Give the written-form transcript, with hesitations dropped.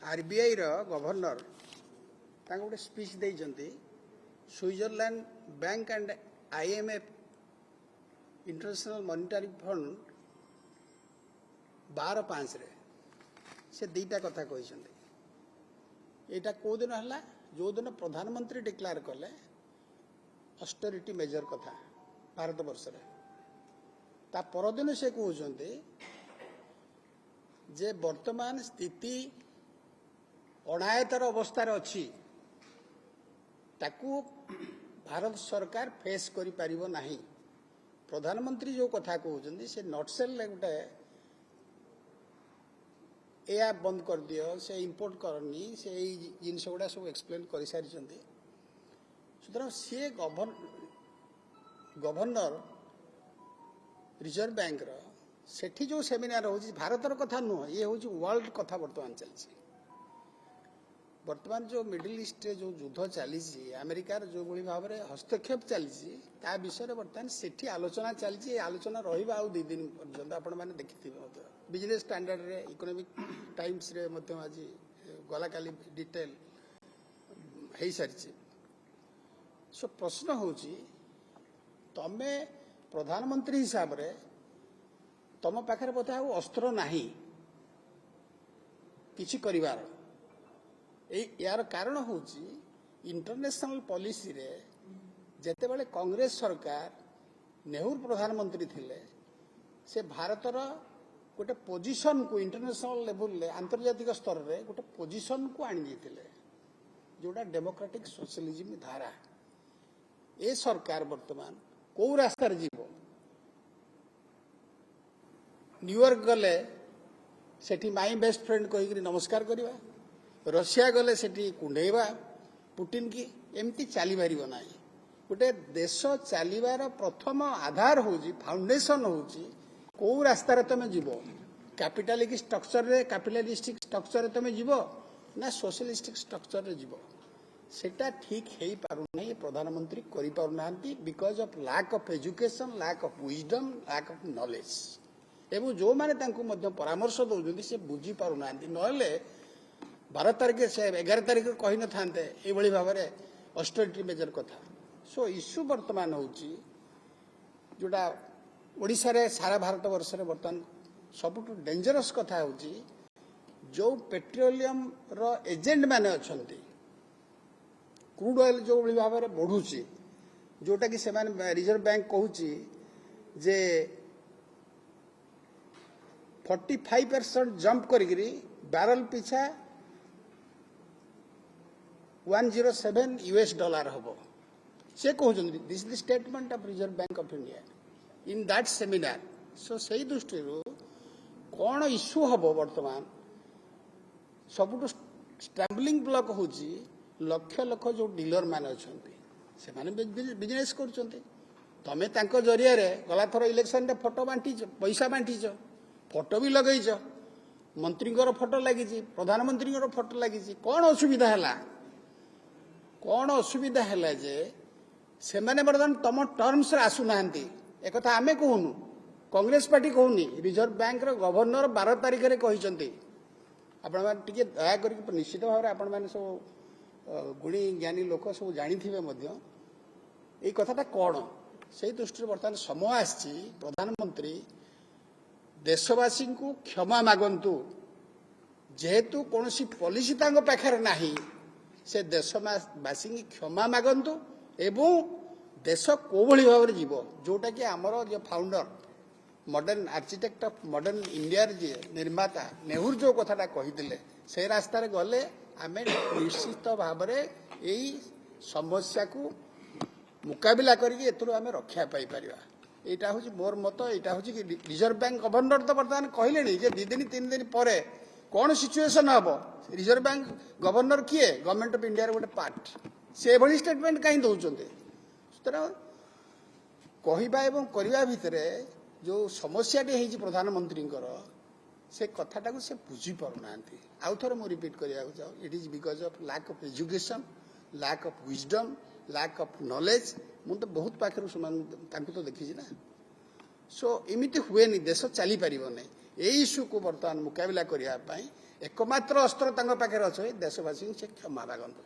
RBI governor गोटे speech देइजंती Switzerland bank and IMF international monetary fund 12/5 से दीटा कथा कहते यहाँ कौ दिन है जो दिन प्रधानमंत्री डिक्लेयर कले ऑस्टेरिटी मेजर कथा भारत वर्ष ता परदिन से कहते जे वर्तमान स्थिति अनायतर अवस्थार अच्छी ताकू भारत सरकार फेस करि परिबो नाही। प्रधानमंत्री जो कथा कहते से नटसेल गोटे या बंद कर दियो से इंपोर्ट करनी से जिनस गुड़ा सब एक्सप्लेन कर सारी सुतरां सी गवर्नर रिजर्व बैंक सेठी जो सेमिनार हो भारतर कथा नुह ये हूँ वर्ल्ड कथा बर्तमान चलती वर्तमान जो मिडिल ईस्ट जो युद्ध चली अमेरिकार जो भाव में हस्तक्षेप चली विषय बर्तमान सेठी आलोचना चली आलोचना रहा आ 2 दिन पर्यंत आपण मैंने देखिथे बिजनेस स्टैंडर्ड रे इकोनॉमिक टाइम्स रे आज गला काली डिटेल हो सारी। सो प्रश्न हूँ तमे प्रधानमंत्री हिसाब रे तम पाखे बोधे आ अस्त्र नाही किछि करिवार यार कारण हूँ इंटरनेशनल पॉलिसी रे जेते बेले कांग्रेस सरकार नेहरू प्रधानमंत्री थिले से भारतर गोटे पोजिशन को इंटरनेशनल लेवल रे आंतर्जातिक स्तर रे गोटे पोजिशन को आनी जाइथिले जोटा डेमोक्रेटिक सोशलिज्म धारा ए सरकार वर्तमान कौ रास्तार जीवो न्यूयॉर्क गले सेठी माई बेस्ट फ्रेंड कहीकि नमस्कार करवा रशिया गले सेठी कुंडेवा पुटिन की एमती चली पार ना गोटे देश चलिबार प्रथम आधार हूँ फाउंडेशन हूँ कौ रास्तार तुम जीव कैपिटालिक स्ट्रक्चर रे कैपिटालिस्टिक स्ट्रक्चर रे तुम जीव ना सोशलिस्टिक स्ट्रक्चर रे जीव सेटा ठीक है पारुना प्रधानमंत्री करि पारुना because of lack of education lack of wisdom lack of knowledge एवं जो माने तांको मध्य परामर्श दौरान से बुझी पारुना नहले 12 तारिख से 11 तारिख कही न था ये भाव में ऑस्टेरिटी मेजर कथा। सो इश्यू वर्तमान हूँ जोटा ओडिशा रे सारा भारत वर्ष रे वर्तमान सबुठ डेंजरस कथा हूँ जो पेट्रोलियम रो एजेंट माने अछंती क्रूड ऑयल जो भाव में बढ़ुची जोटा कि सेमान रिजर्व बैंक कहूची जे 45% जंप करी बैरल पिछा 107 US डॉलर हम से कहते this is the statement of reserve bank of India in that seminar. So से दृष्टि कौन इश्यू हम वर्तमान सबुठ स्टैम्बलिंग ब्लॉक हूँ लक्ष लक्ष जो डीलर मैंने अच्छा बिजनेस करें तमें जरिया गला थर इलेक्शन फोटो बांटीच पैसा बांटीच फोटो भी लगेच मंत्री फोटो लगी प्रधानमंत्री फोटो लगी कौन असुविधा है कौन असुविधा है जे से मैंने बर्तमान तुम टर्म्स आसुना एक आमे कहूनु कांग्रेस पार्टी कहूनी रिजर्व बैंक गवर्नर 12 तारिख में कहते आपण मैंने दया कर निश्चित भाव में आपण मैंने सब गुणी ज्ञानी लोक सब जानी कथाटा कौन से दृष्टि बर्तमान समय आसी प्रधानमंत्री देशवासी को क्षमा मागंतु जेहेतु कौन सी पॉलिसी पाखे नहीं से देशवासी की क्षमा मागंतु एवं देश को भाव में जीव जोटा कि आमर जो founder modern architect of modern India जी निर्माता नेहरू जो कथाटा कही से रास्ता गले आम निश्चित भाव में यही समस्या को मुकाबला करके आम रक्षा पाई यहाँ हूँ मोर मत यहाँ हूँ कि रिजर्व बैंक गवर्नर तो बर्तमान कहले 2 दिन 3 दिन पर कौन सिचुएशन हम रिजर्व बैंक गवर्नर किए गवर्नमेंट ऑफ इंडिया गोटे पार्ट से भली स्टेटमेंट कहीं दौरान सुतरां कहवा एवं करवा भितर जो समस्याटी है प्रधानमंत्री से कथाटा को से बुझी पारना आउ थे मुझे रिपीट करने चाहूँ it is because of lack of education lack of wisdom lack of knowledge मुझे तो बहुत पाखे तो देखी ना। सो एमती हुए देश चली पार नहीं ये इश्यू को बर्तमान मुकाबला करने एकमात्र अस्त्र तांको पाखरे अछि देशवासी से क्षमा मागंतु।